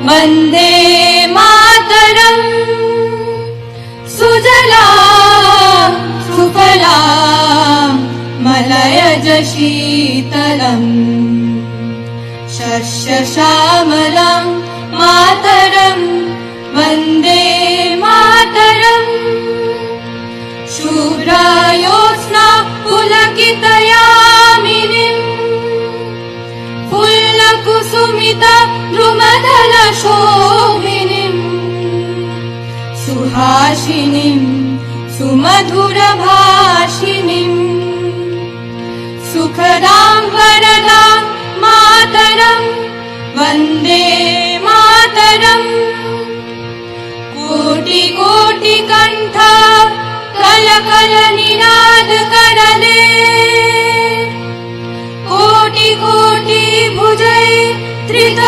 वन्दे मातरम्। सुजलां सुफलां मलयज शीतलम् शस्यश्यामलां मातरम् वन्दे मातरम्। शुभ्रायोत्स्ना पुलकितयामिनीम् फुल्लकुसुमिता द्रुमदलशोभिनीम् सुहासिनीम् सुमधुरभाषिणीम् सुखदां वरदां मातरम् वन्दे मातरम्। कोटि कोटि कण्ठ कल कल निनाद करले कोटि कोटि भुजै त्रित